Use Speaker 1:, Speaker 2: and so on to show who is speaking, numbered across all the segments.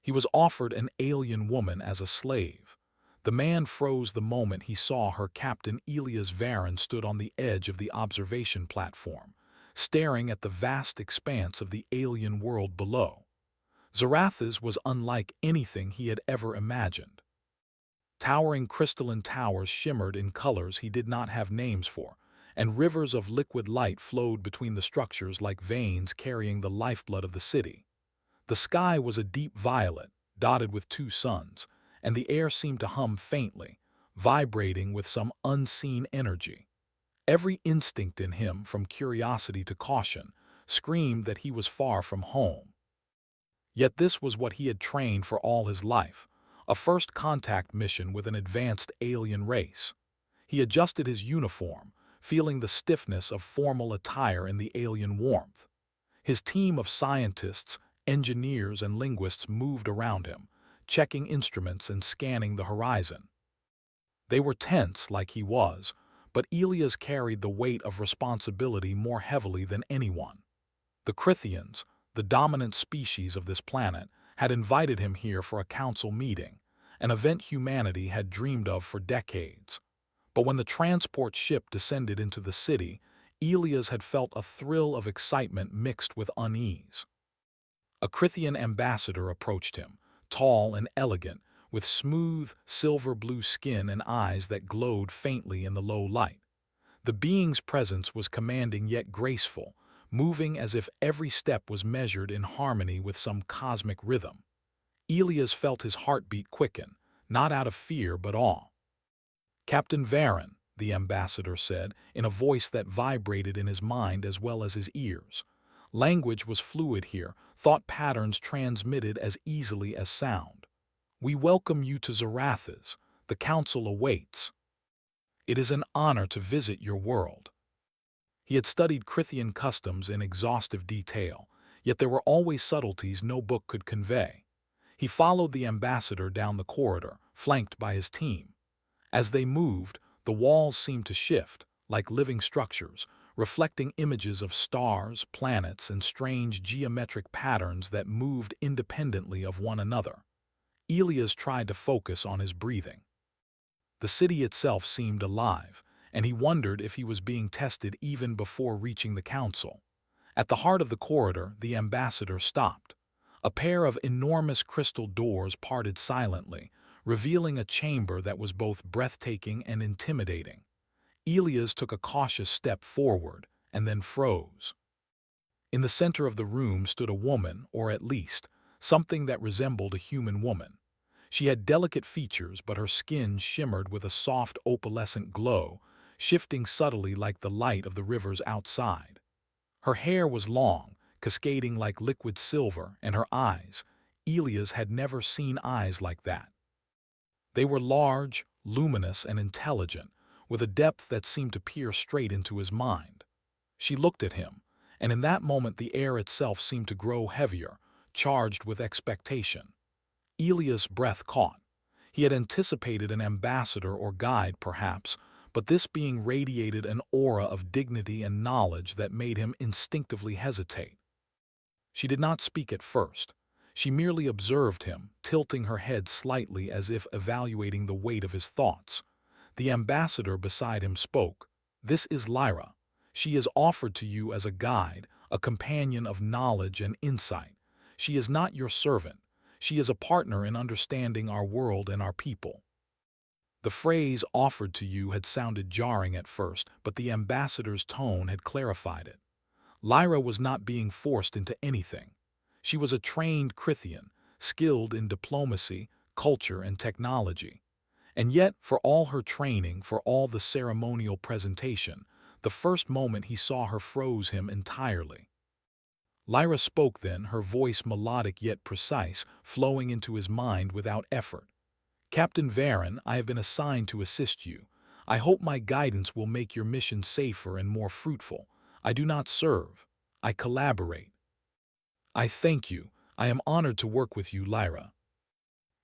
Speaker 1: He was offered an alien woman as a slave. The man froze the moment he saw her. Captain Elias Varon stood on the edge of the observation platform, staring at the vast expanse of the alien world below. Zarathas was unlike anything he had ever imagined. Towering crystalline towers shimmered in colors he did not have names for, and rivers of liquid light flowed between the structures like veins carrying the lifeblood of the city. The sky was a deep violet, dotted with two suns, and the air seemed to hum faintly, vibrating with some unseen energy. Every instinct in him, from curiosity to caution, screamed that he was far from home. Yet this was what he had trained for all his life, a first contact mission with an advanced alien race. He adjusted his uniform, feeling the stiffness of formal attire in the alien warmth. His team of scientists, engineers, and linguists moved around him, checking instruments and scanning the horizon. They were tense like he was, but Elias carried the weight of responsibility more heavily than anyone. The Crithians, the dominant species of this planet, had invited him here for a council meeting, an event humanity had dreamed of for decades. But when the transport ship descended into the city, Elias had felt a thrill of excitement mixed with unease. A Crithian ambassador approached him, tall and elegant, with smooth, silver-blue skin and eyes that glowed faintly in the low light. The being's presence was commanding yet graceful, moving as if every step was measured in harmony with some cosmic rhythm. Elias felt his heartbeat quicken, not out of fear but awe. "Captain Varon," the ambassador said, in a voice that vibrated in his mind as well as his ears. Language was fluid here, thought patterns transmitted as easily as sound. "We welcome you to Zarathas. The council awaits. It is an honor to visit your world." He had studied Crithian customs in exhaustive detail, yet there were always subtleties no book could convey. He followed the ambassador down the corridor, flanked by his team. As they moved, the walls seemed to shift, like living structures, reflecting images of stars, planets, and strange geometric patterns that moved independently of one another. Elias tried to focus on his breathing. The city itself seemed alive, and he wondered if he was being tested even before reaching the council. At the heart of the corridor, the ambassador stopped. A pair of enormous crystal doors parted silently, revealing a chamber that was both breathtaking and intimidating. Elias took a cautious step forward and then froze. In the center of the room stood a woman, or at least, something that resembled a human woman. She had delicate features, but her skin shimmered with a soft opalescent glow, shifting subtly like the light of the rivers outside. Her hair was long, cascading like liquid silver, and her eyes, Elias had never seen eyes like that. They were large, luminous, and intelligent, with a depth that seemed to peer straight into his mind. She looked at him, and in that moment the air itself seemed to grow heavier, charged with expectation. Elias' breath caught. He had anticipated an ambassador or guide, perhaps, but this being radiated an aura of dignity and knowledge that made him instinctively hesitate. She did not speak at first. She merely observed him, tilting her head slightly as if evaluating the weight of his thoughts. The ambassador beside him spoke. "This is Lyra. She is offered to you as a guide, a companion of knowledge and insight. She is not your servant. She is a partner in understanding our world and our people." The phrase "offered to you" had sounded jarring at first, but the ambassador's tone had clarified it. Lyra was not being forced into anything. She was a trained Crithian, skilled in diplomacy, culture, and technology. And yet, for all her training, for all the ceremonial presentation, the first moment he saw her froze him entirely. Lyra spoke then, her voice melodic yet precise, flowing into his mind without effort. "Captain Varon, I have been assigned to assist you. I hope my guidance will make your mission safer and more fruitful. I do not serve. I collaborate." "I thank you. I am honored to work with you, Lyra."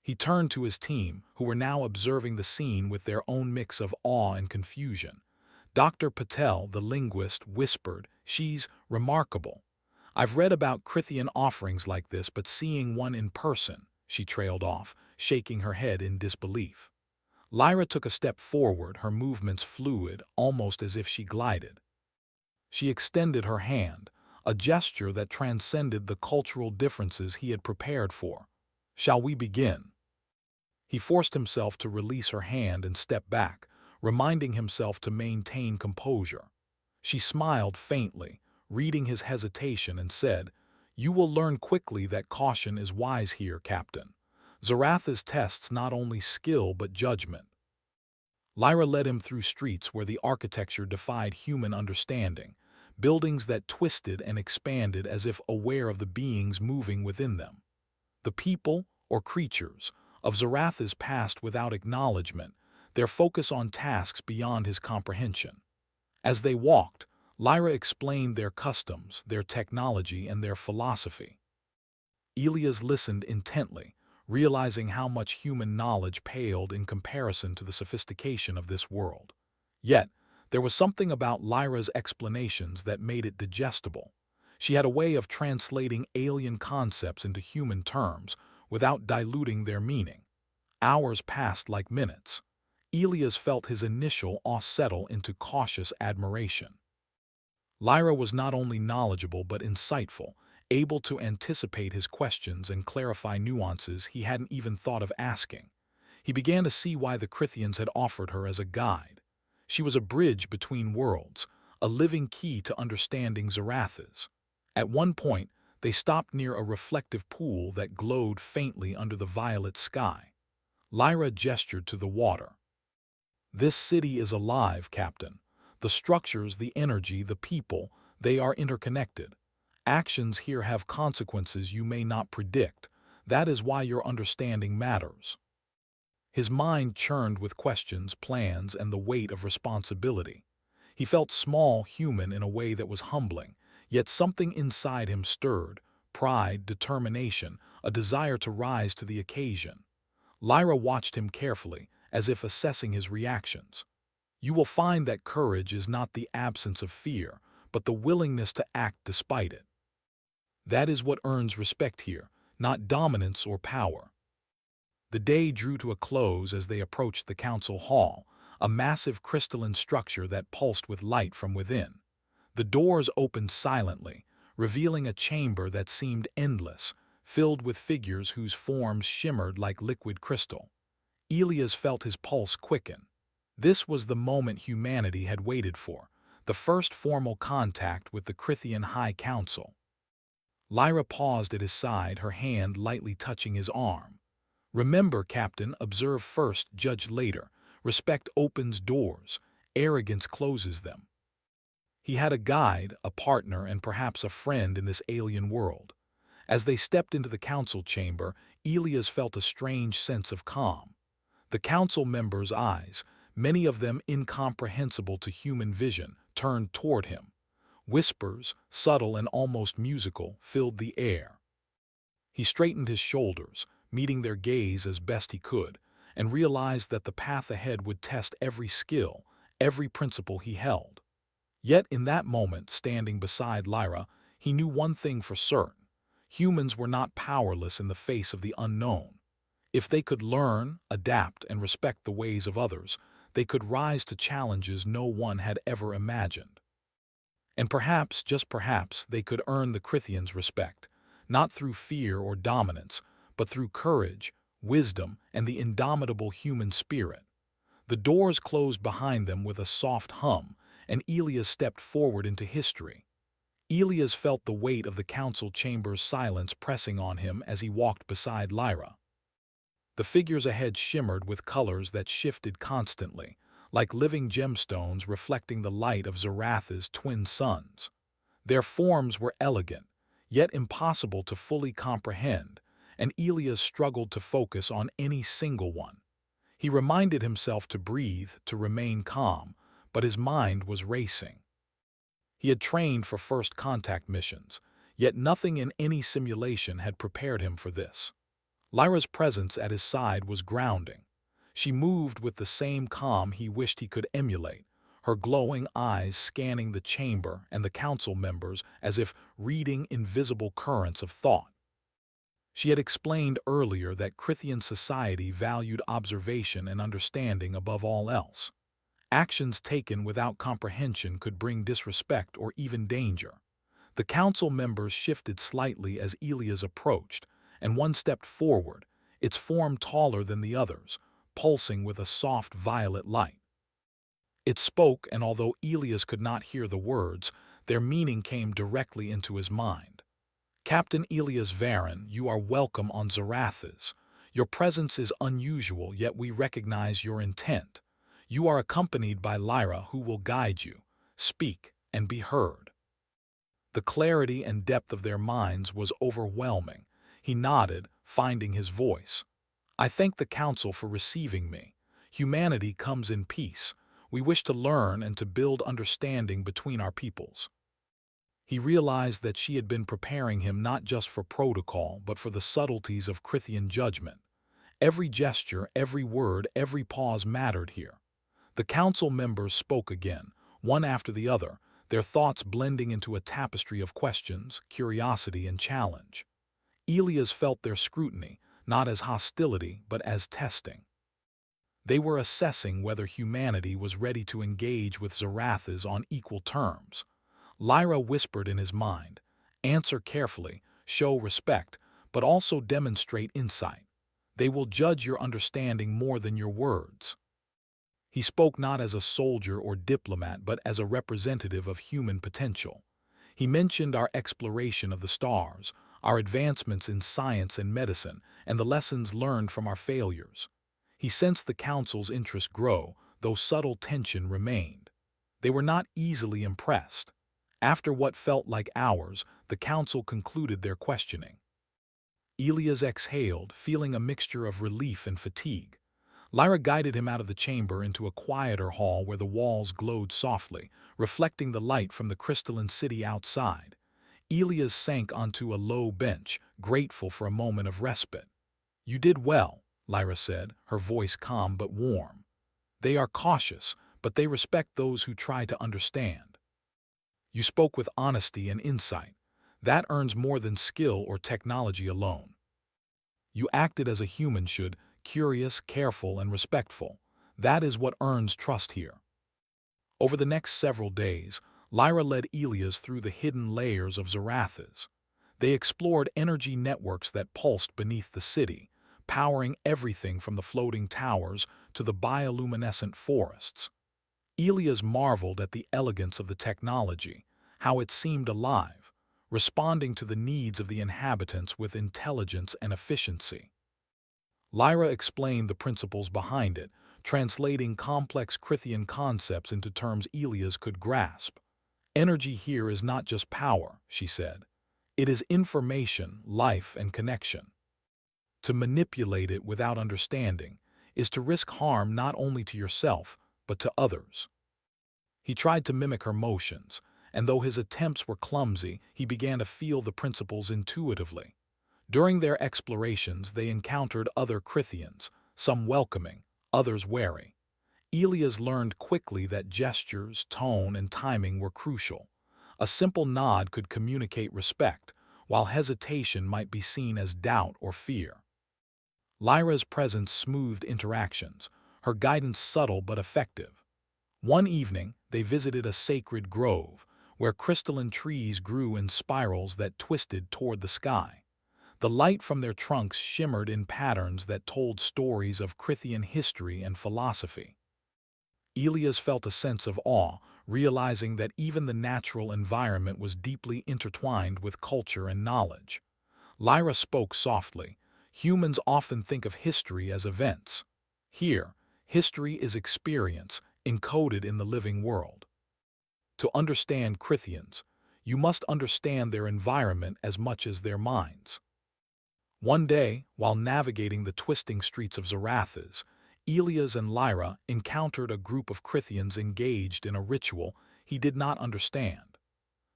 Speaker 1: He turned to his team, who were now observing the scene with their own mix of awe and confusion. Dr. Patel, the linguist, whispered, "She's remarkable. I've read about Crithian offerings like this, but seeing one in person, she trailed off, shaking her head in disbelief. Lyra took a step forward, her movements fluid, almost as if she glided. She extended her hand, a gesture that transcended the cultural differences he had prepared for. "Shall we begin?" He forced himself to release her hand and step back, reminding himself to maintain composure. She smiled faintly, reading his hesitation, and said, "You will learn quickly that caution is wise here, Captain. Zaratha's tests not only skill but judgment." Lyra led him through streets where the architecture defied human understanding, buildings that twisted and expanded as if aware of the beings moving within them. The people, or creatures, of Zaratha's past without acknowledgement, their focus on tasks beyond his comprehension. As they walked, Lyra explained their customs, their technology, and their philosophy. Elias listened intently, realizing how much human knowledge paled in comparison to the sophistication of this world. Yet, there was something about Lyra's explanations that made it digestible. She had a way of translating alien concepts into human terms without diluting their meaning. Hours passed like minutes. Elias felt his initial awe settle into cautious admiration. Lyra was not only knowledgeable but insightful, able to anticipate his questions and clarify nuances he hadn't even thought of asking. He began to see why the Crithians had offered her as a guide. She was a bridge between worlds, a living key to understanding Zaratha's. At one point, they stopped near a reflective pool that glowed faintly under the violet sky. Lyra gestured to the water. "This city is alive, Captain. The structures, the energy, the people, they are interconnected. Actions here have consequences you may not predict. That is why your understanding matters." His mind churned with questions, plans, and the weight of responsibility. He felt small, human in a way that was humbling, yet something inside him stirred: pride, determination, a desire to rise to the occasion. Lyra watched him carefully, as if assessing his reactions. "You will find that courage is not the absence of fear, but the willingness to act despite it. That is what earns respect here, not dominance or power." The day drew to a close as they approached the council hall, a massive crystalline structure that pulsed with light from within. The doors opened silently, revealing a chamber that seemed endless, filled with figures whose forms shimmered like liquid crystal. Elias felt his pulse quicken. This was the moment humanity had waited for, the first formal contact with the Crithian High Council. Lyra paused at his side, her hand lightly touching his arm. "Remember, Captain, observe first, judge later. Respect opens doors, arrogance closes them." He had a guide, a partner, and perhaps a friend in this alien world. As they stepped into the council chamber, Elias felt a strange sense of calm. The council members' eyes, many of them incomprehensible to human vision, turned toward him. Whispers, subtle and almost musical, filled the air. He straightened his shoulders, meeting their gaze as best he could, and realized that the path ahead would test every skill, every principle he held. Yet in that moment, standing beside Lyra, he knew one thing for certain: humans were not powerless in the face of the unknown. If they could learn, adapt, and respect the ways of others, they could rise to challenges no one had ever imagined. And perhaps, just perhaps, they could earn the Crithians' respect, not through fear or dominance, but through courage, wisdom, and the indomitable human spirit. The doors closed behind them with a soft hum, and Elias stepped forward into history. Elias felt the weight of the council chamber's silence pressing on him as he walked beside Lyra. The figures ahead shimmered with colors that shifted constantly, like living gemstones reflecting the light of Zaratha's twin suns. Their forms were elegant, yet impossible to fully comprehend, and Elias struggled to focus on any single one. He reminded himself to breathe, to remain calm, but his mind was racing. He had trained for first contact missions, yet nothing in any simulation had prepared him for this. Lyra's presence at his side was grounding. She moved with the same calm he wished he could emulate, her glowing eyes scanning the chamber and the council members as if reading invisible currents of thought. She had explained earlier that Crithian society valued observation and understanding above all else. Actions taken without comprehension could bring disrespect or even danger. The council members shifted slightly as Elias approached, and one stepped forward, its form taller than the others, pulsing with a soft violet light. It spoke, and although Elias could not hear the words, their meaning came directly into his mind. Captain Elias Varon, you are welcome on Zarathas. Your presence is unusual, yet we recognize your intent. You are accompanied by Lyra, who will guide you. Speak and be heard. The clarity and depth of their minds was overwhelming. He nodded, finding his voice. I thank the Council for receiving me. Humanity comes in peace. We wish to learn and to build understanding between our peoples. He realized that she had been preparing him not just for protocol, but for the subtleties of Crithian judgment. Every gesture, every word, every pause mattered here. The council members spoke again, one after the other, their thoughts blending into a tapestry of questions, curiosity, and challenge. Elias felt their scrutiny, not as hostility, but as testing. They were assessing whether humanity was ready to engage with Zarathas on equal terms. Lyra whispered in his mind, answer carefully, show respect, but also demonstrate insight. They will judge your understanding more than your words. He spoke not as a soldier or diplomat, but as a representative of human potential. He mentioned our exploration of the stars, our advancements in science and medicine, and the lessons learned from our failures. He sensed the council's interest grow, though subtle tension remained. They were not easily impressed. After what felt like hours, the council concluded their questioning. Elias exhaled, feeling a mixture of relief and fatigue. Lyra guided him out of the chamber into a quieter hall where the walls glowed softly, reflecting the light from the crystalline city outside. Elias sank onto a low bench, grateful for a moment of respite. You did well, Lyra said, her voice calm but warm. They are cautious, but they respect those who try to understand. You spoke with honesty and insight. That earns more than skill or technology alone. You acted as a human should, curious, careful, and respectful. That is what earns trust here. Over the next several days, Lyra led Elias through the hidden layers of Zarathas. They explored energy networks that pulsed beneath the city, powering everything from the floating towers to the bioluminescent forests. Elias marveled at the elegance of the technology, how it seemed alive, responding to the needs of the inhabitants with intelligence and efficiency. Lyra explained the principles behind it, translating complex Crithian concepts into terms Elias could grasp. Energy here is not just power, she said. It is information, life, and connection. To manipulate it without understanding is to risk harm not only to yourself, but to others. He tried to mimic her motions, and though his attempts were clumsy, he began to feel the principles intuitively. During their explorations, they encountered other Crithians, some welcoming, others wary. Elias learned quickly that gestures, tone, and timing were crucial. A simple nod could communicate respect, while hesitation might be seen as doubt or fear. Lyra's presence smoothed interactions, her guidance subtle but effective. One evening, they visited a sacred grove, where crystalline trees grew in spirals that twisted toward the sky. The light from their trunks shimmered in patterns that told stories of Crithian history and philosophy. Elias felt a sense of awe, realizing that even the natural environment was deeply intertwined with culture and knowledge. Lyra spoke softly. Humans often think of history as events. Here, history is experience, encoded in the living world. To understand Crithians, you must understand their environment as much as their minds. One day, while navigating the twisting streets of Zarathas, Elias and Lyra encountered a group of Crithians engaged in a ritual he did not understand.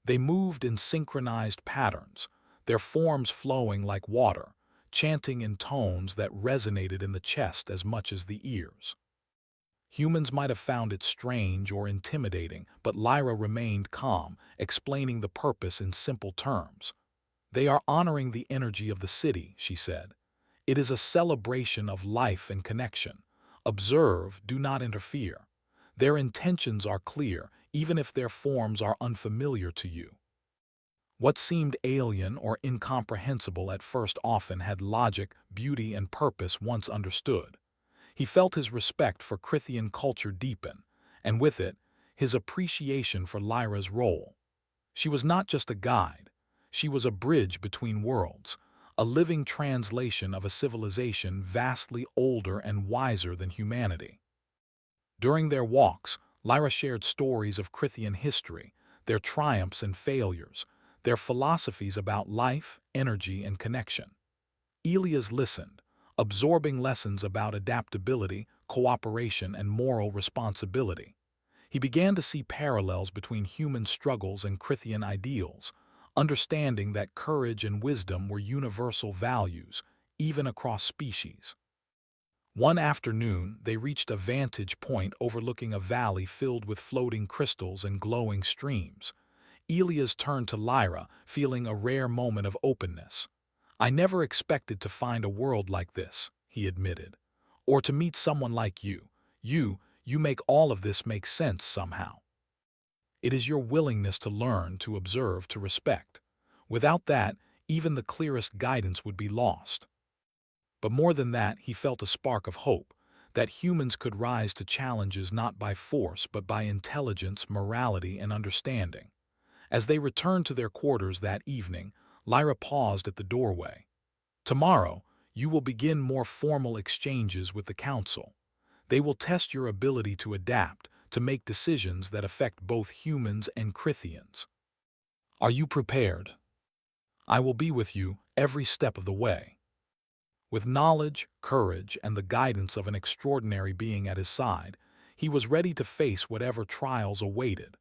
Speaker 1: They moved in synchronized patterns, their forms flowing like water, chanting in tones that resonated in the chest as much as the ears. Humans might have found it strange or intimidating, but Lyra remained calm, explaining the purpose in simple terms. They are honoring the energy of the city, she said. It is a celebration of life and connection. Observe, do not interfere. Their intentions are clear, even if their forms are unfamiliar to you. What seemed alien or incomprehensible at first often had logic, beauty, and purpose once understood. He felt his respect for Krithian culture deepen, and with it, his appreciation for Lyra's role. She was not just a guide. She was a bridge between worlds, a living translation of a civilization vastly older and wiser than humanity. During their walks, Lyra shared stories of Krithian history, their triumphs and failures, their philosophies about life, energy, and connection. Elias listened, absorbing lessons about adaptability, cooperation, and moral responsibility. He began to see parallels between human struggles and Krithian ideals, understanding that courage and wisdom were universal values, even across species. One afternoon, they reached a vantage point overlooking a valley filled with floating crystals and glowing streams. Elias turned to Lyra, feeling a rare moment of openness. "I never expected to find a world like this," he admitted. "Or to meet someone like you. You make all of this make sense somehow. It is your willingness to learn, to observe, to respect. Without that, even the clearest guidance would be lost." But more than that, he felt a spark of hope, that humans could rise to challenges not by force but by intelligence, morality, and understanding. As they returned to their quarters that evening, Lyra paused at the doorway. "Tomorrow, you will begin more formal exchanges with the Council. They will test your ability to adapt, to make decisions that affect both humans and Krithians. Are you prepared? I will be with you every step of the way." With knowledge, courage, and the guidance of an extraordinary being at his side, he was ready to face whatever trials awaited.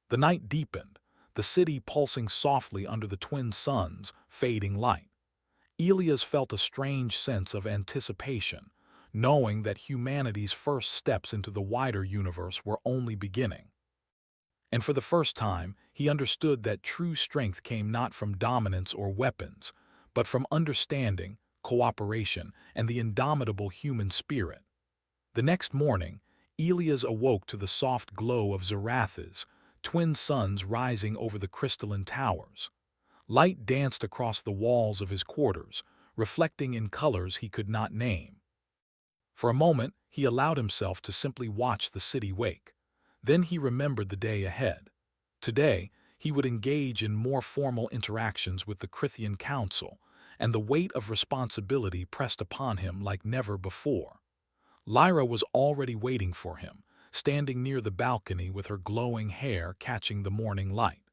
Speaker 1: The night deepened, the city pulsing softly under the twin suns' fading light. Elias felt a strange sense of anticipation, knowing that humanity's first steps into the wider universe were only beginning. And for the first time, he understood that true strength came not from dominance or weapons, but from understanding, cooperation, and the indomitable human spirit. The next morning, Elias awoke to the soft glow of Zaratha's twin suns rising over the crystalline towers. Light danced across the walls of his quarters, reflecting in colors he could not name. For a moment, he allowed himself to simply watch the city wake. Then he remembered the day ahead. Today, he would engage in more formal interactions with the Krithian Council, and the weight of responsibility pressed upon him like never before. Lyra was already waiting for him, standing near the balcony with her glowing hair catching the morning light.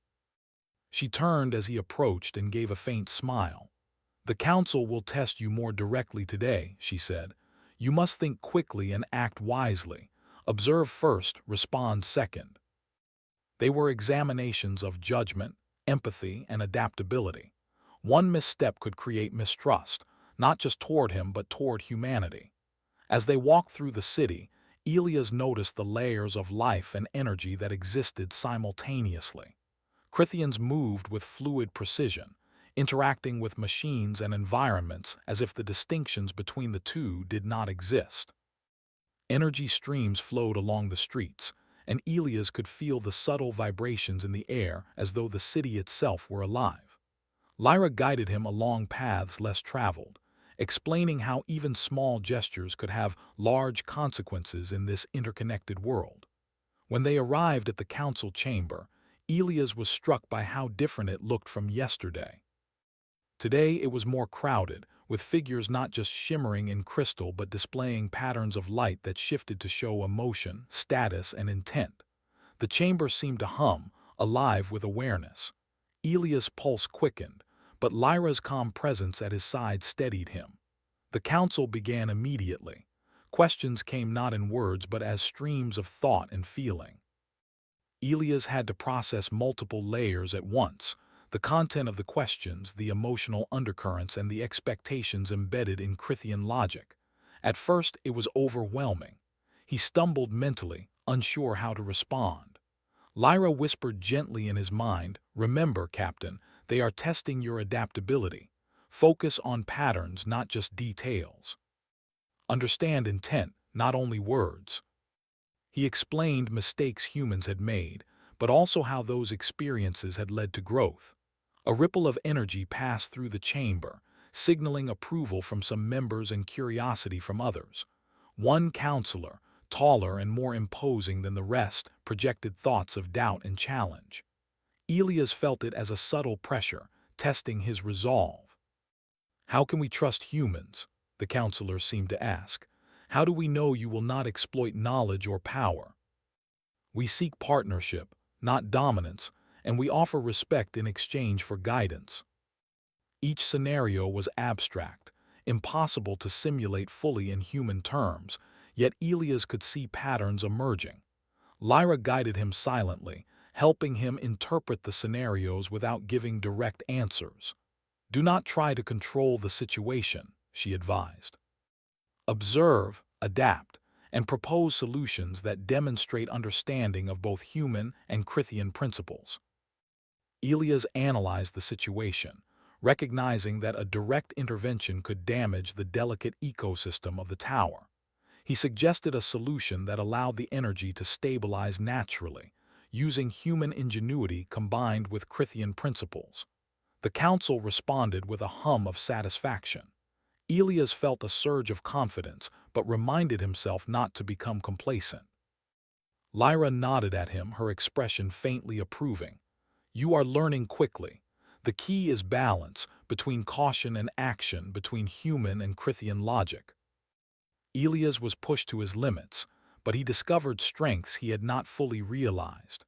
Speaker 1: She turned as he approached and gave a faint smile. "The Council will test you more directly today," she said. "You must think quickly and act wisely. Observe first, respond second." They were examinations of judgment, empathy, and adaptability. One misstep could create mistrust, not just toward him but toward humanity. As they walked through the city, Elias noticed the layers of life and energy that existed simultaneously. Krithians moved with fluid precision, interacting with machines and environments as if the distinctions between the two did not exist. Energy streams flowed along the streets, and Elias could feel the subtle vibrations in the air as though the city itself were alive. Lyra guided him along paths less traveled, explaining how even small gestures could have large consequences in this interconnected world. When they arrived at the council chamber, Elias was struck by how different it looked from yesterday. Today it was more crowded, with figures not just shimmering in crystal but displaying patterns of light that shifted to show emotion, status, and intent. The chamber seemed to hum, alive with awareness. Elias' pulse quickened, but Lyra's calm presence at his side steadied him. The council began immediately. Questions came not in words but as streams of thought and feeling. Elias had to process multiple layers at once: the content of the questions, the emotional undercurrents, and the expectations embedded in Krithian logic. At first, it was overwhelming. He stumbled mentally, unsure how to respond. Lyra whispered gently in his mind, "Remember, Captain, They are testing your adaptability. Focus on patterns, not just details. Understand intent, not only words. He explained mistakes humans had made, but also how those experiences had led to growth. A ripple of energy passed through the chamber, signaling approval from some members and curiosity from others. One counselor, taller and more imposing than the rest, projected thoughts of doubt and challenge. Elias felt it as a subtle pressure, testing his resolve. "How can we trust humans?" the counselor seemed to ask. "How do we know you will not exploit knowledge or power?" "We seek partnership, not dominance, and we offer respect in exchange for guidance." Each scenario was abstract, impossible to simulate fully in human terms, yet Elias could see patterns emerging. Lyra guided him silently, helping him interpret the scenarios without giving direct answers. "Do not try to control the situation," she advised. "Observe, adapt, and propose solutions that demonstrate understanding of both human and Crithian principles." Elias analyzed the situation, recognizing that a direct intervention could damage the delicate ecosystem of the tower. He suggested a solution that allowed the energy to stabilize naturally, using human ingenuity combined with Crithian principles. The council responded with a hum of satisfaction. Elias felt a surge of confidence, but reminded himself not to become complacent. Lyra nodded at him, her expression faintly approving. "You are learning quickly. The key is balance, between caution and action, between human and Crithian logic." Elias was pushed to his limits, but he discovered strengths he had not fully realized.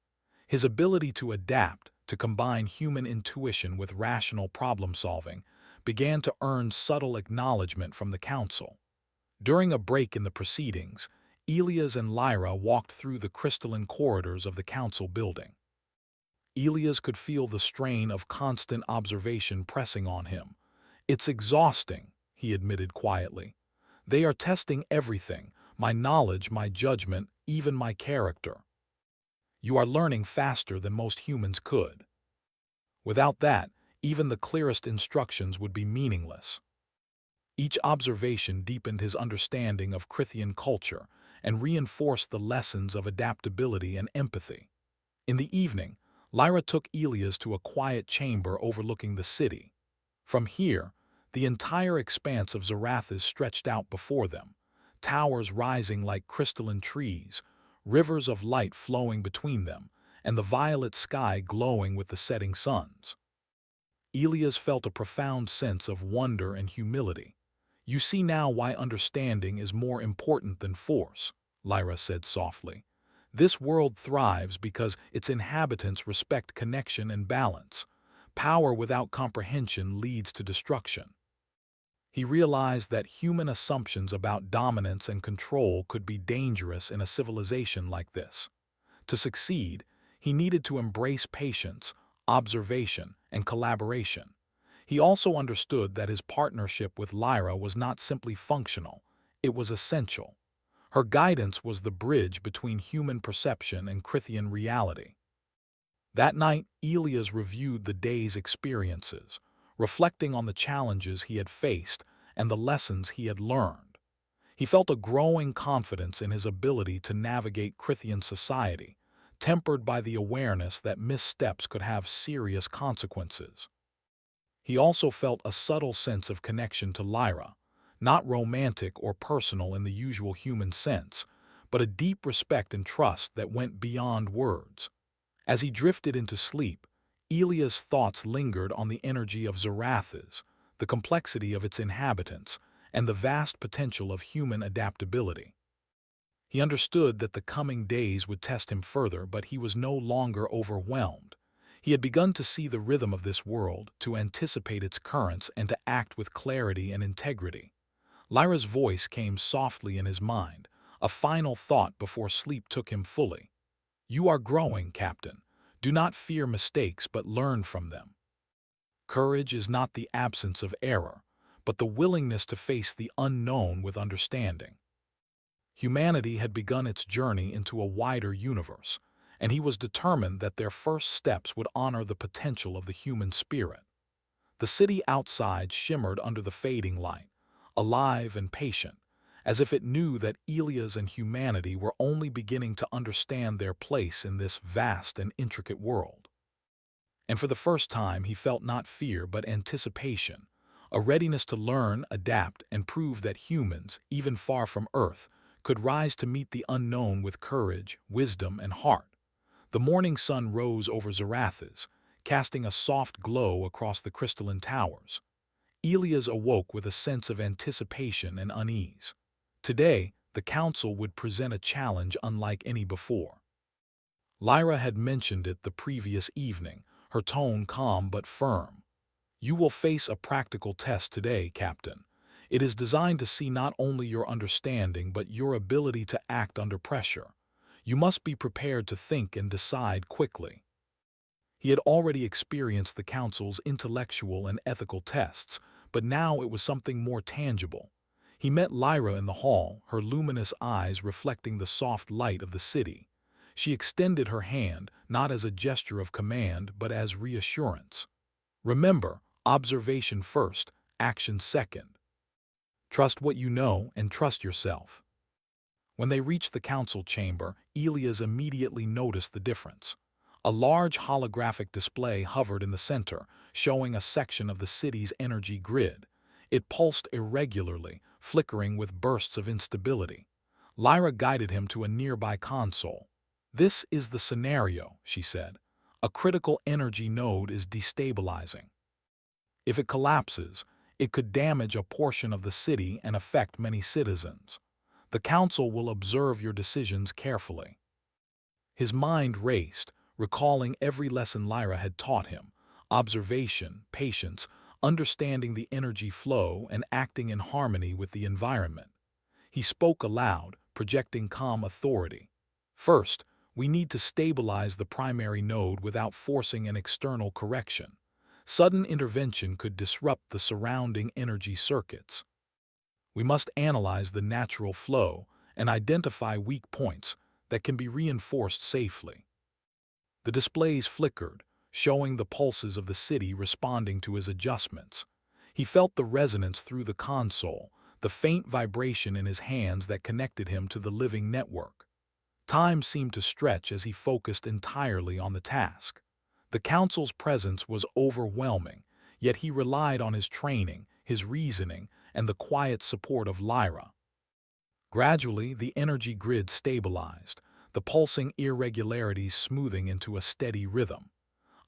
Speaker 1: His ability to adapt, to combine human intuition with rational problem-solving, began to earn subtle acknowledgement from the council. During a break in the proceedings, Elias and Lyra walked through the crystalline corridors of the council building. Elias could feel the strain of constant observation pressing on him. "It's exhausting," he admitted quietly. "They are testing everything, my knowledge, my judgment, even my character." "You are learning faster than most humans could. Without that, even the clearest instructions would be meaningless." Each observation deepened his understanding of Crithian culture and reinforced the lessons of adaptability and empathy. In the evening, Lyra took Elias to a quiet chamber overlooking the city. From here, the entire expanse of Zarathis stretched out before them, towers rising like crystalline trees, rivers of light flowing between them, and the violet sky glowing with the setting suns. Elias felt a profound sense of wonder and humility. "You see now why understanding is more important than force," Lyra said softly. "This world thrives because its inhabitants respect connection and balance. Power without comprehension leads to destruction." He realized that human assumptions about dominance and control could be dangerous in a civilization like this. To succeed, he needed to embrace patience, observation, and collaboration. He also understood that his partnership with Lyra was not simply functional, it was essential. Her guidance was the bridge between human perception and Crithian reality. That night, Elias reviewed the day's experiences, reflecting on the challenges he had faced and the lessons he had learned. He felt a growing confidence in his ability to navigate Crithian society, tempered by the awareness that missteps could have serious consequences. He also felt a subtle sense of connection to Lyra, not romantic or personal in the usual human sense, but a deep respect and trust that went beyond words. As he drifted into sleep, Elias' thoughts lingered on the energy of Zarathis, the complexity of its inhabitants, and the vast potential of human adaptability. He understood that the coming days would test him further, but he was no longer overwhelmed. He had begun to see the rhythm of this world, to anticipate its currents, and to act with clarity and integrity. Lyra's voice came softly in his mind, a final thought before sleep took him fully. "You are growing, Captain. Do not fear mistakes, but learn from them. Courage is not the absence of error, but the willingness to face the unknown with understanding." Humanity had begun its journey into a wider universe, and he was determined that their first steps would honor the potential of the human spirit. The city outside shimmered under the fading light, alive and patient, as if it knew that Elias and humanity were only beginning to understand their place in this vast and intricate world. And for the first time he felt not fear but anticipation, a readiness to learn, adapt, and prove that humans, even far from Earth, could rise to meet the unknown with courage, wisdom, and heart. The morning sun rose over Zarathas, casting a soft glow across the crystalline towers. Elias awoke with a sense of anticipation and unease. Today, the council would present a challenge unlike any before. Lyra had mentioned it the previous evening, her tone calm but firm. "You will face a practical test today, Captain. It is designed to see not only your understanding but your ability to act under pressure. You must be prepared to think and decide quickly." He had already experienced the Council's intellectual and ethical tests, but now it was something more tangible. He met Lyra in the hall, her luminous eyes reflecting the soft light of the city. She extended her hand, not as a gesture of command, but as reassurance. "Remember, observation first, action second. Trust what you know and trust yourself." When they reached the council chamber, Elias immediately noticed the difference. A large holographic display hovered in the center, showing a section of the city's energy grid. It pulsed irregularly, flickering with bursts of instability. Lyra guided him to a nearby console. "This is the scenario," she said. "A critical energy node is destabilizing. If it collapses, it could damage a portion of the city and affect many citizens. The council will observe your decisions carefully." His mind raced, recalling every lesson Lyra had taught him: observation, patience, understanding the energy flow, and acting in harmony with the environment. He spoke aloud, projecting calm authority. "First, we need to stabilize the primary node without forcing an external correction. Sudden intervention could disrupt the surrounding energy circuits. We must analyze the natural flow and identify weak points that can be reinforced safely." The displays flickered, showing the pulses of the city responding to his adjustments. He felt the resonance through the console, the faint vibration in his hands that connected him to the living network. Time seemed to stretch as he focused entirely on the task. The council's presence was overwhelming, yet he relied on his training, his reasoning, and the quiet support of Lyra. Gradually, the energy grid stabilized, the pulsing irregularities smoothing into a steady rhythm.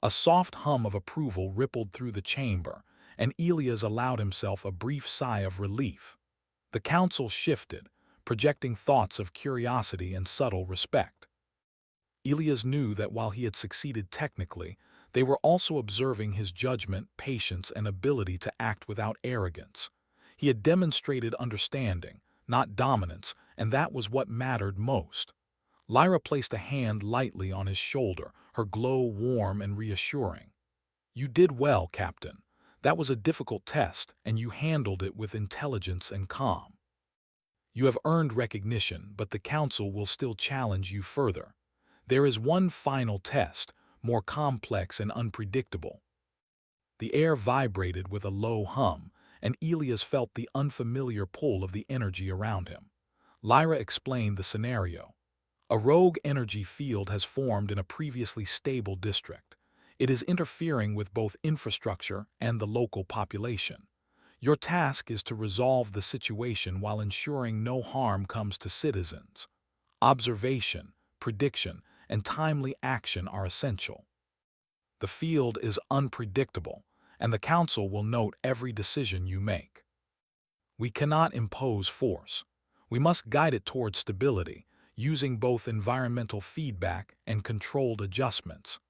Speaker 1: A soft hum of approval rippled through the chamber, and Elias allowed himself a brief sigh of relief. The council shifted, projecting thoughts of curiosity and subtle respect. Elias knew that while he had succeeded technically, they were also observing his judgment, patience, and ability to act without arrogance. He had demonstrated understanding, not dominance, and that was what mattered most. Lyra placed a hand lightly on his shoulder, her glow warm and reassuring. "You did well, Captain. That was a difficult test, and you handled it with intelligence and calm. You have earned recognition, but the Council will still challenge you further. There is one final test, more complex and unpredictable." The air vibrated with a low hum, and Elias felt the unfamiliar pull of the energy around him. Lyra explained the scenario. "A rogue energy field has formed in a previously stable district. It is interfering with both infrastructure and the local population. Your task is to resolve the situation while ensuring no harm comes to citizens. Observation, prediction, and timely action are essential. The field is unpredictable, and the Council will note every decision you make. We cannot impose force. We must guide it toward stability, using both environmental feedback and controlled adjustments."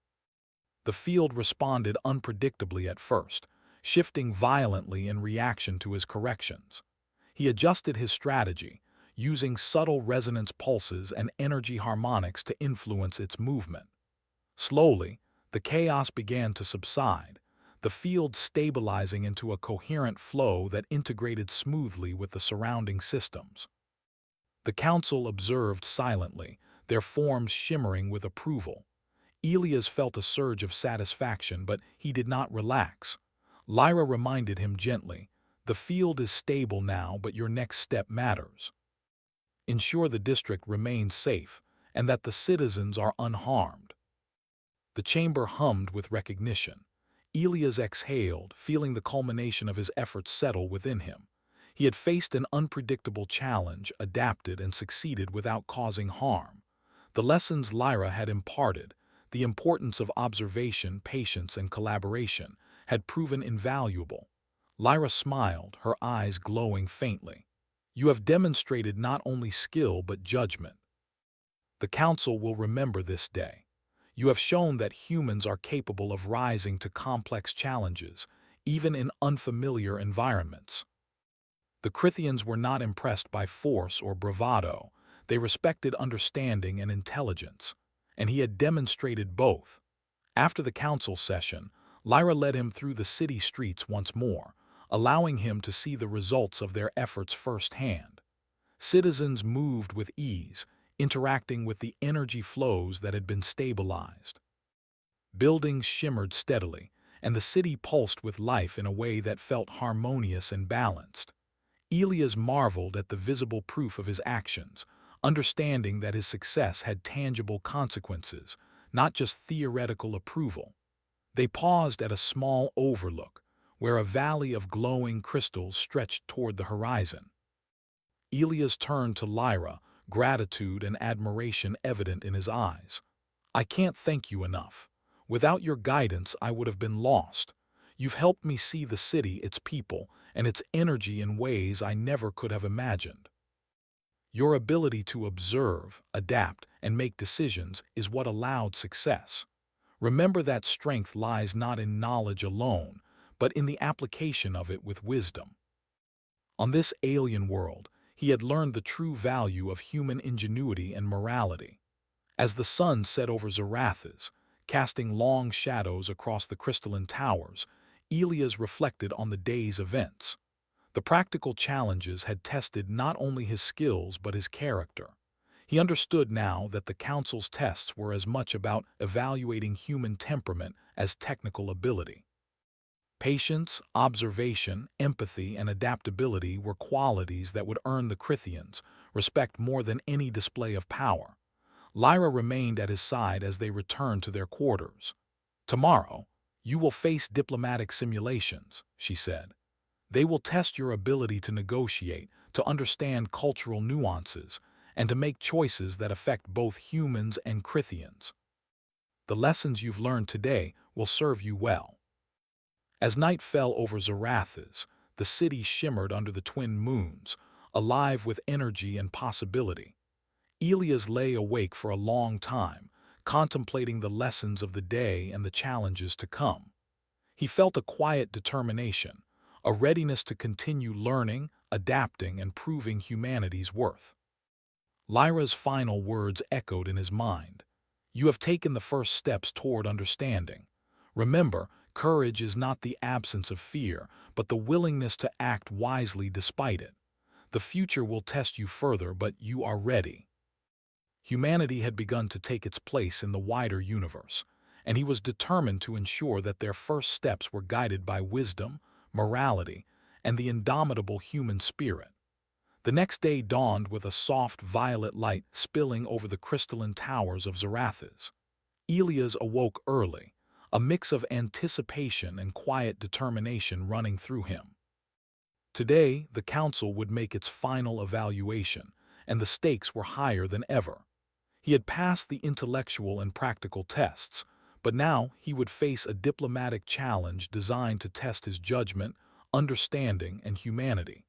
Speaker 1: The field responded unpredictably at first, shifting violently in reaction to his corrections. He adjusted his strategy, using subtle resonance pulses and energy harmonics to influence its movement. Slowly, the chaos began to subside, the field stabilizing into a coherent flow that integrated smoothly with the surrounding systems. The council observed silently, their forms shimmering with approval. Elias felt a surge of satisfaction, but he did not relax. Lyra reminded him gently, "The field is stable now, but your next step matters. Ensure the district remains safe, and that the citizens are unharmed." The chamber hummed with recognition. Elias exhaled, feeling the culmination of his efforts settle within him. He had faced an unpredictable challenge, adapted, and succeeded without causing harm. The lessons Lyra had imparted, the importance of observation, patience, and collaboration, had proven invaluable. Lyra smiled, her eyes glowing faintly. "You have demonstrated not only skill but judgment. The Council will remember this day. You have shown that humans are capable of rising to complex challenges, even in unfamiliar environments." The Crithians were not impressed by force or bravado. They respected understanding and intelligence, and he had demonstrated both. After the council session, Lyra led him through the city streets once more, allowing him to see the results of their efforts firsthand. Citizens moved with ease, interacting with the energy flows that had been stabilized. Buildings shimmered steadily, and the city pulsed with life in a way that felt harmonious and balanced. Elias marveled at the visible proof of his actions, understanding that his success had tangible consequences, not just theoretical approval. They paused at a small overlook, where a valley of glowing crystals stretched toward the horizon. Elias turned to Lyra, gratitude and admiration evident in his eyes. "I can't thank you enough. Without your guidance, I would have been lost. You've helped me see the city, its people, and its energy in ways I never could have imagined. Your ability to observe, adapt, and make decisions is what allowed success. Remember that strength lies not in knowledge alone, but in the application of it with wisdom." On this alien world, he had learned the true value of human ingenuity and morality. As the sun set over Zarathas, casting long shadows across the crystalline towers, Elias reflected on the day's events. The practical challenges had tested not only his skills but his character. He understood now that the Council's tests were as much about evaluating human temperament as technical ability. Patience, observation, empathy, and adaptability were qualities that would earn the Crithians respect more than any display of power. Lyra remained at his side as they returned to their quarters. "Tomorrow, you will face diplomatic simulations," she said. "They will test your ability to negotiate, to understand cultural nuances, and to make choices that affect both humans and Crithians. The lessons you've learned today will serve you well." As night fell over Zarathas, the city shimmered under the twin moons, alive with energy and possibility. Elias lay awake for a long time, contemplating the lessons of the day and the challenges to come. He felt a quiet determination, a readiness to continue learning, adapting, and proving humanity's worth. Lyra's final words echoed in his mind. "You have taken the first steps toward understanding. Remember, courage is not the absence of fear, but the willingness to act wisely despite it. The future will test you further, but you are ready." Humanity had begun to take its place in the wider universe, and he was determined to ensure that their first steps were guided by wisdom, morality, and the indomitable human spirit. The next day dawned with a soft violet light spilling over the crystalline towers of Zarathas. Elias awoke early, a mix of anticipation and quiet determination running through him. Today, the council would make its final evaluation, and the stakes were higher than ever. He had passed the intellectual and practical tests, but now he would face a diplomatic challenge designed to test his judgment, understanding, and humanity.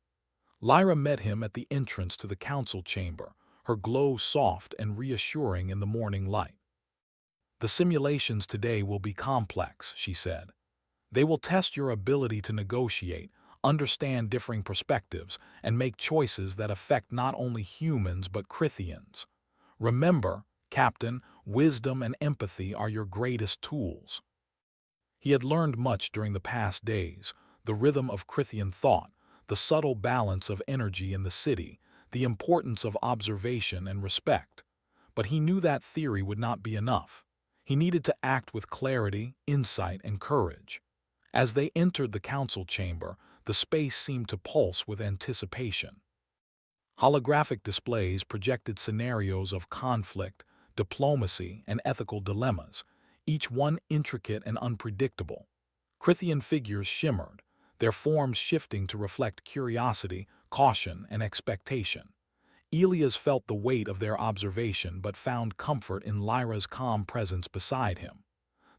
Speaker 1: Lyra met him at the entrance to the council chamber, her glow soft and reassuring in the morning light. "The simulations today will be complex," she said. "They will test your ability to negotiate, understand differing perspectives, and make choices that affect not only humans but Crithians. Remember, Captain, wisdom and empathy are your greatest tools." He had learned much during the past days: the rhythm of Crithian thought, the subtle balance of energy in the city, the importance of observation and respect. But he knew that theory would not be enough. He needed to act with clarity, insight, and courage. As they entered the council chamber, the space seemed to pulse with anticipation. Holographic displays projected scenarios of conflict, diplomacy, and ethical dilemmas, each one intricate and unpredictable. Crithian figures shimmered, their forms shifting to reflect curiosity, caution, and expectation. Elias felt the weight of their observation but found comfort in Lyra's calm presence beside him.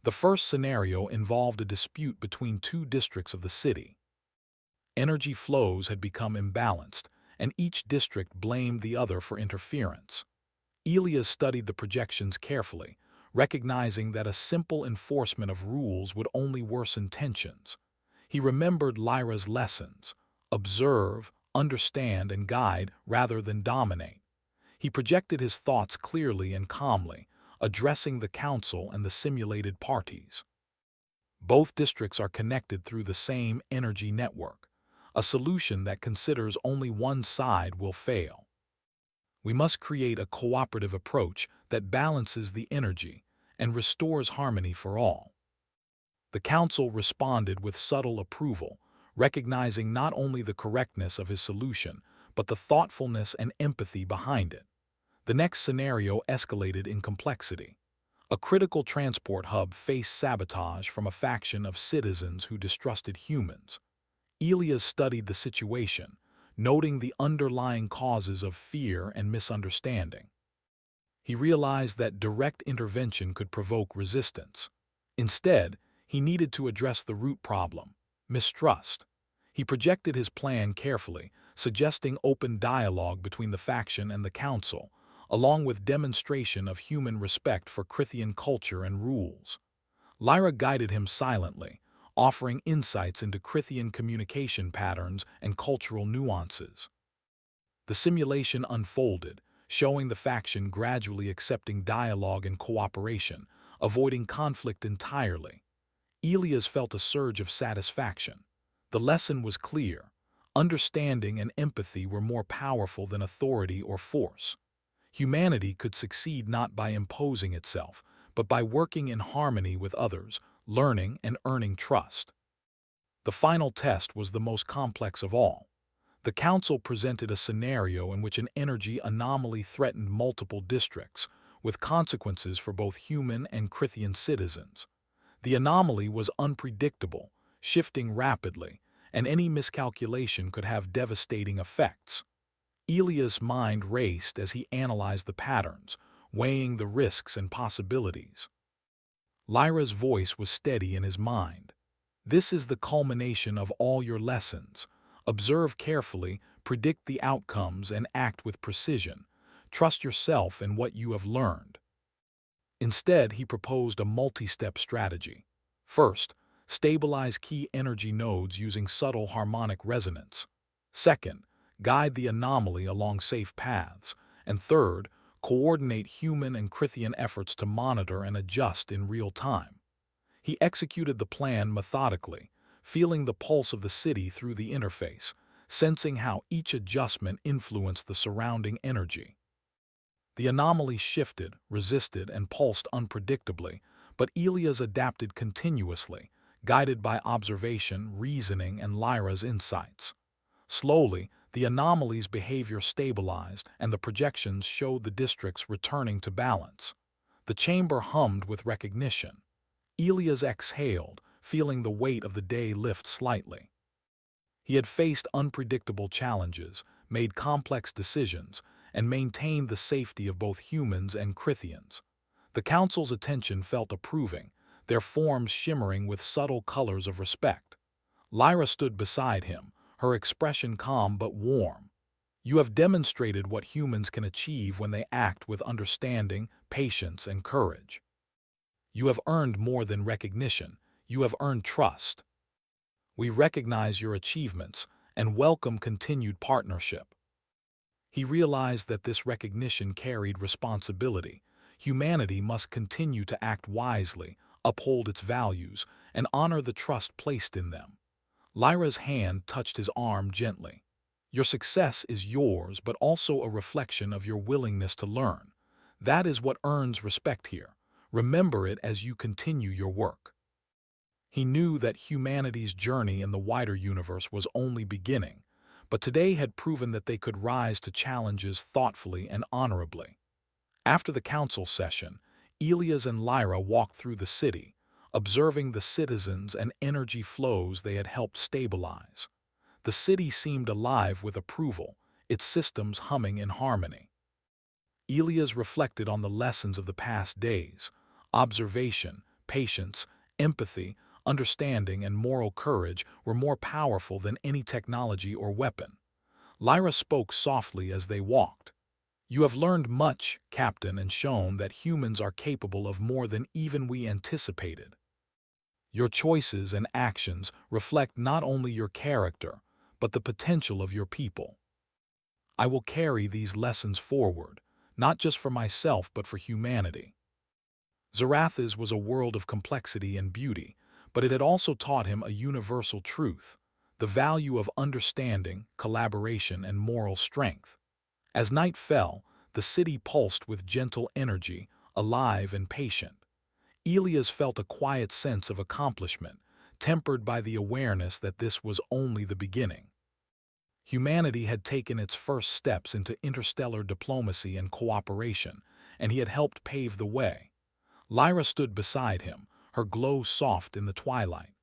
Speaker 1: The first scenario involved a dispute between two districts of the city. Energy flows had become imbalanced, and each district blamed the other for interference. Elias studied the projections carefully, recognizing that a simple enforcement of rules would only worsen tensions. He remembered Lyra's lessons: observe, understand, and guide rather than dominate. He projected his thoughts clearly and calmly, addressing the council and the simulated parties. Both districts are connected through the same energy network. A solution that considers only one side will fail. We must create a cooperative approach that balances the energy and restores harmony for all. The council responded with subtle approval, recognizing not only the correctness of his solution, but the thoughtfulness and empathy behind it. The next scenario escalated in complexity. A critical transport hub faced sabotage from a faction of citizens who distrusted humans. Elias studied the situation, noting the underlying causes of fear and misunderstanding. He realized that direct intervention could provoke resistance. Instead, he needed to address the root problem: mistrust. He projected his plan carefully, suggesting open dialogue between the faction and the council, along with demonstration of human respect for Crithian culture and rules. Lyra guided him silently, offering insights into Crithian communication patterns and cultural nuances. The simulation unfolded, showing the faction gradually accepting dialogue and cooperation, avoiding conflict entirely. Elias felt a surge of satisfaction. The lesson was clear: understanding and empathy were more powerful than authority or force. Humanity could succeed not by imposing itself, but by working in harmony with others, learning and earning trust. The final test was the most complex of all. The council presented a scenario in which an energy anomaly threatened multiple districts, with consequences for both human and Crithian citizens. The anomaly was unpredictable, shifting rapidly, and any miscalculation could have devastating effects. Elias' mind raced as he analyzed the patterns, weighing the risks and possibilities. Lyra's voice was steady in his mind. "This is the culmination of all your lessons. Observe carefully, predict the outcomes, and act with precision. Trust yourself and what you have learned." Instead, he proposed a multi-step strategy. First, stabilize key energy nodes using subtle harmonic resonance. Second, guide the anomaly along safe paths. And third, coordinate human and Crithian efforts to monitor and adjust in real time. He executed the plan methodically, feeling the pulse of the city through the interface, sensing how each adjustment influenced the surrounding energy. The anomaly shifted, resisted, and pulsed unpredictably, but Elias adapted continuously, guided by observation, reasoning, and Lyra's insights. Slowly, the anomaly's behavior stabilized, and the projections showed the districts returning to balance. The chamber hummed with recognition. Elias exhaled, feeling the weight of the day lift slightly. He had faced unpredictable challenges, made complex decisions, and maintained the safety of both humans and Crithians. The council's attention felt approving, their forms shimmering with subtle colors of respect. Lyra stood beside him, her expression calm but warm. "You have demonstrated what humans can achieve when they act with understanding, patience, and courage. You have earned more than recognition, you have earned trust. We recognize your achievements and welcome continued partnership." He realized that this recognition carried responsibility. Humanity must continue to act wisely, uphold its values, and honor the trust placed in them. Lyra's hand touched his arm gently. "Your success is yours, but also a reflection of your willingness to learn. That is what earns respect here. Remember it as you continue your work. He knew that humanity's journey in the wider universe was only beginning, but today had proven that they could rise to challenges thoughtfully and honorably. After the council session, Elias and Lyra walked through the city, observing the citizens and energy flows they had helped stabilize. The city seemed alive with approval, its systems humming in harmony. Elias reflected on the lessons of the past days. Observation, patience, empathy, understanding, and moral courage were more powerful than any technology or weapon. Lyra spoke softly as they walked. You have learned much, Captain, and shown that humans are capable of more than even we anticipated. Your choices and actions reflect not only your character, but the potential of your people. I will carry these lessons forward, not just for myself but for humanity. Zarathis was a world of complexity and beauty, but it had also taught him a universal truth, the value of understanding, collaboration, and moral strength. As night fell, the city pulsed with gentle energy, alive and patient. Elias felt a quiet sense of accomplishment, tempered by the awareness that this was only the beginning. Humanity had taken its first steps into interstellar diplomacy and cooperation, and he had helped pave the way. Lyra stood beside him, her glow soft in the twilight.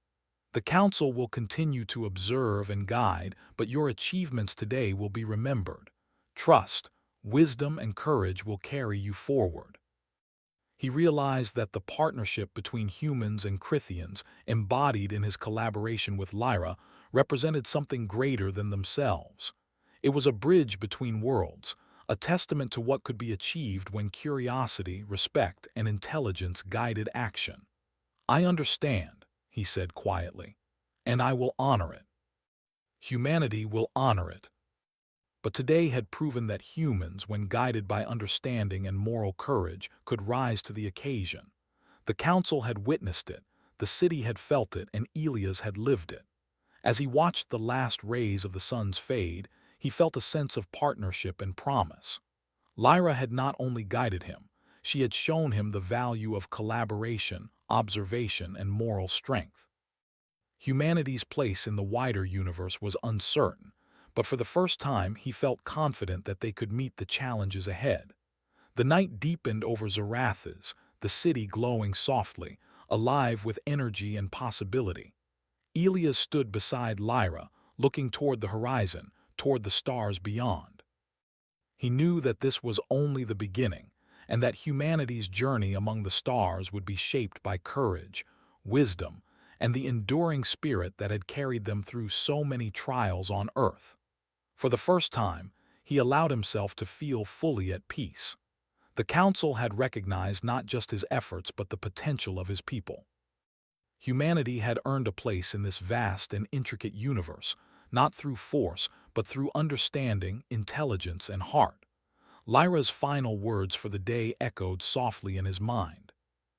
Speaker 1: The Council will continue to observe and guide, but your achievements today will be remembered. Trust, wisdom, and courage will carry you forward. He realized that the partnership between humans and Crithians, embodied in his collaboration with Lyra, represented something greater than themselves. It was a bridge between worlds, a testament to what could be achieved when curiosity, respect, and intelligence guided action. I understand, he said quietly, and I will honor it. Humanity will honor it. But today had proven that humans, when guided by understanding and moral courage, could rise to the occasion. The council had witnessed it, the city had felt it, and Elias had lived it. As he watched the last rays of the sun's fade, he felt a sense of partnership and promise. Lyra had not only guided him, she had shown him the value of collaboration, observation, and moral strength. Humanity's place in the wider universe was uncertain, but for the first time he felt confident that they could meet the challenges ahead. The night deepened over Zarathis, the city glowing softly, alive with energy and possibility. Elias stood beside Lyra, looking toward the horizon, toward the stars beyond. He knew that this was only the beginning, and that humanity's journey among the stars would be shaped by courage, wisdom, and the enduring spirit that had carried them through so many trials on Earth. For the first time, he allowed himself to feel fully at peace. The Council had recognized not just his efforts but the potential of his people. Humanity had earned a place in this vast and intricate universe, not through force, but through understanding, intelligence, and heart. Lyra's final words for the day echoed softly in his mind.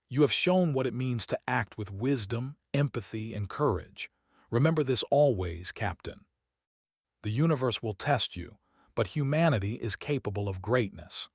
Speaker 1: You have shown what it means to act with wisdom, empathy, and courage. Remember this always, Captain. The universe will test you, but humanity is capable of greatness.